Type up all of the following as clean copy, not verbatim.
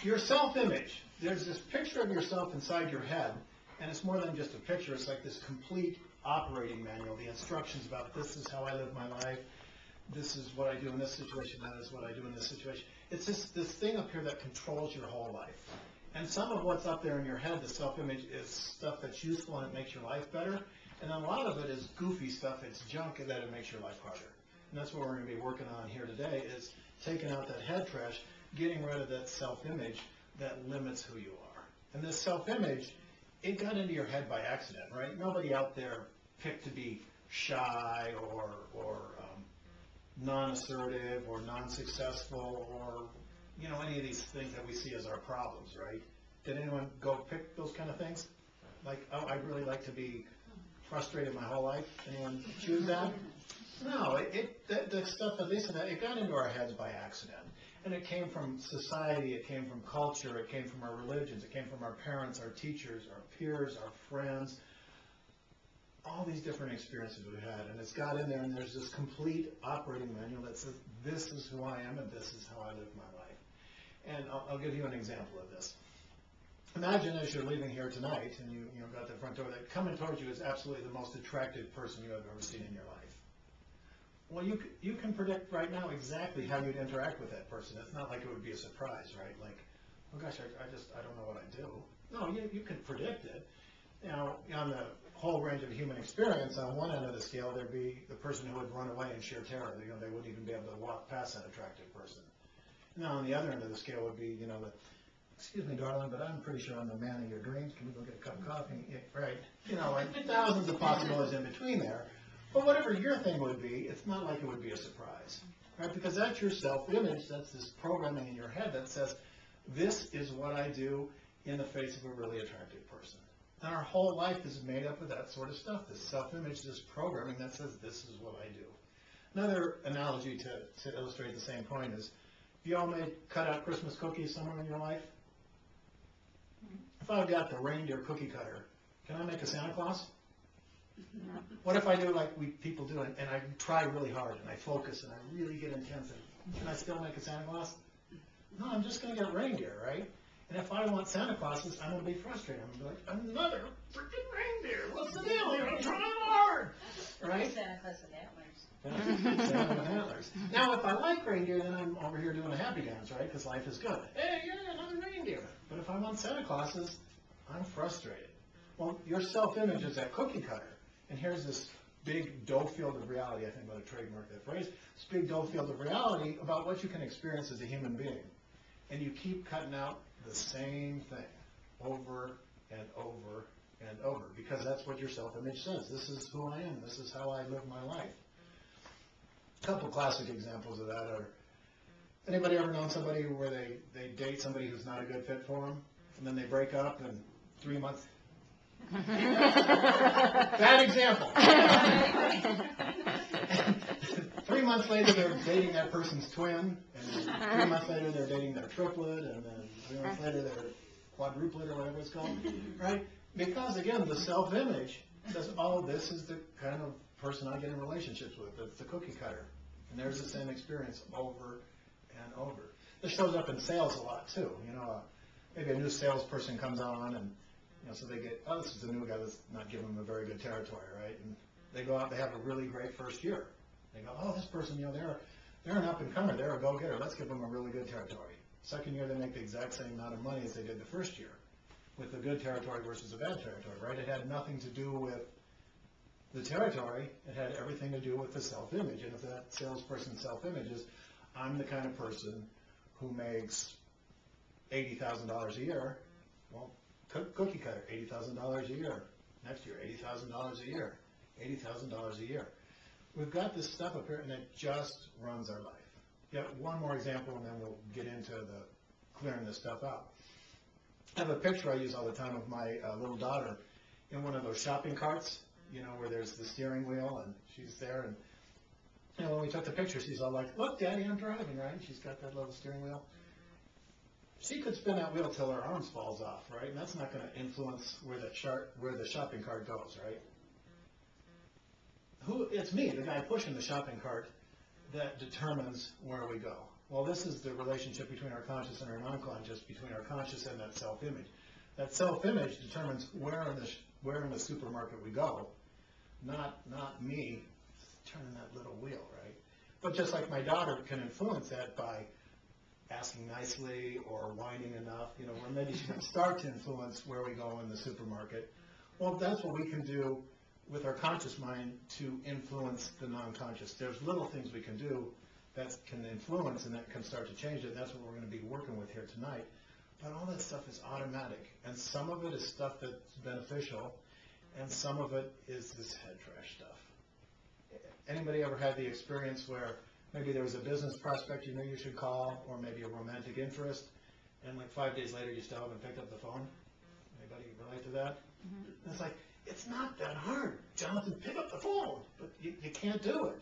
Your self-image. There's this picture of yourself inside your head, and it's more than just a picture. It's like this complete operating manual, the instructions about this is how I live my life, this is what I do in this situation, that is what I do in this situation. It's this thing up here that controls your whole life. And some of what's up there in your head, the self-image, is stuff that's useful and it makes your life better. And a lot of it is goofy stuff. It's junk that it makes your life harder. And that's what we're going to be working on here today, is taking out that head trash, getting rid of that self-image that limits who you are. And this self-image, it got into your head by accident, right? Nobody out there picked to be shy or non-assertive or non-successful or, you know, any of these things that we see as our problems, right? Did anyone go pick those kind of things? Like, oh, I'd really like to be frustrated my whole life. Anyone choose that? No, the stuff that Lisa said, it got into our heads by accident. And it came from society, it came from culture, it came from our religions, it came from our parents, our teachers, our peers, our friends, all these different experiences we've had. And it's got in there, and there's this complete operating manual that says, this is who I am and this is how I live my life. And I'll give you an example of this. Imagine as you're leaving here tonight, and you got the front door, that coming towards you is absolutely the most attractive person you have ever seen in your life. Well, you can predict right now exactly how you'd interact with that person. It's not like it would be a surprise, right? Like, oh gosh, I don't know what I do. No, you can predict it. You know, on the whole range of human experience, on one end of the scale, there'd be the person who would run away in sheer terror. You know, they wouldn't even be able to walk past that attractive person. Now, on the other end of the scale would be, you know, excuse me, darling, but I'm pretty sure I'm the man of your dreams. Can we go get a cup of coffee? Yeah, right. You know, and thousands of possibilities in between there. But whatever your thing would be, it's not like it would be a surprise, right? Because that's your self-image. That's this programming in your head that says, this is what I do in the face of a really attractive person. And our whole life is made up of that sort of stuff, this self-image, this programming that says, this is what I do. Another analogy to illustrate the same point is, have you all made cut-out Christmas cookies somewhere in your life? If I've got the reindeer cookie cutter, can I make a Santa Claus? No. What if I do like people do, and I try really hard, and I focus, and I really get intense, and can I still make a Santa Claus? No, I'm just going to get reindeer, right? And if I want Santa Clauses, I'm going to be frustrated. I'm going to be like, another freaking reindeer. What's the deal here? I'm trying hard, right? Santa Claus with antlers. Santa with antlers. Now, if I like reindeer, then I'm over here doing a happy dance, right? Because life is good. Hey, yeah, another reindeer. But if I want Santa Clauses, I'm frustrated. Well, your self-image is that cookie cutter. And here's this big dough field of reality. I think I'm going to trademark that phrase. This big dough field of reality about what you can experience as a human being. And you keep cutting out the same thing over and over and over, because that's what your self-image says. This is who I am. This is how I live my life. A couple classic examples of that are, anybody ever known somebody where they date somebody who's not a good fit for them, and then they break up, and 3 months... Bad example. 3 months later, they're dating that person's twin, and 3 months later, they're dating their triplet, and then 3 months later, they're quadruplet, or whatever it's called, right? Because, again, the self-image says, oh, this is the kind of person I get in relationships with. It's the cookie cutter. And there's the same experience over and over. This shows up in sales a lot, too. You know, maybe a new salesperson comes on, and you know, so they get, oh, this is a new guy that's not giving them a very good territory, right? And they go out, they have a really great first year. They go, oh, this person, you know, they're an up-and-comer, they're a go-getter. Let's give them a really good territory. Second year, they make the exact same amount of money as they did the first year, with a good territory versus a bad territory, right? It had nothing to do with the territory. It had everything to do with the self-image. And if that salesperson's self-image is, I'm the kind of person who makes $80,000 a year, well, cookie cutter, $80,000 a year. Next year, $80,000 a year. $80,000 a year. We've got this stuff up here, and it just runs our life. Yet one more example, and then we'll get into the clearing this stuff out. I have a picture I use all the time of my little daughter in one of those shopping carts, you know, where there's the steering wheel, and she's there, and you know, when we took the picture, she's all like, look, Daddy, I'm driving, right? She's got that little steering wheel. She could spin that wheel till her arms falls off, right? And that's not going to influence where the shopping cart goes, right? It's me, the guy pushing the shopping cart, that determines where we go. Well, this is the relationship between our conscious and our non-conscious, between our conscious and that self-image. That self-image determines where in the supermarket we go, not me turning that little wheel, right? But just like my daughter can influence that by asking nicely or whining enough, or maybe she can start to influence where we go in the supermarket. Well, that's what we can do with our conscious mind to influence the non-conscious. There's little things we can do that can influence and that can start to change it. That's what we're going to be working with here tonight. But all that stuff is automatic, and some of it is stuff that's beneficial, and some of it is this head trash stuff. Anybody ever had the experience where maybe there was a business prospect you knew you should call, or maybe a romantic interest, and like 5 days later you still haven't picked up the phone? Anybody relate to that? Mm-hmm. It's like, it's not that hard, Jonathan, pick up the phone, but you can't do it.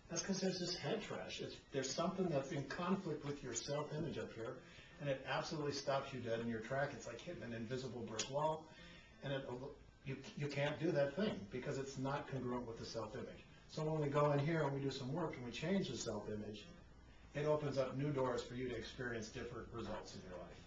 That's because there's this head trash. There's something that's in conflict with your self-image up here, and it absolutely stops you dead in your track. It's like hitting an invisible brick wall, and you can't do that thing because it's not congruent with the self-image. So when we go in here and we do some work and we change the self-image, it opens up new doors for you to experience different results in your life.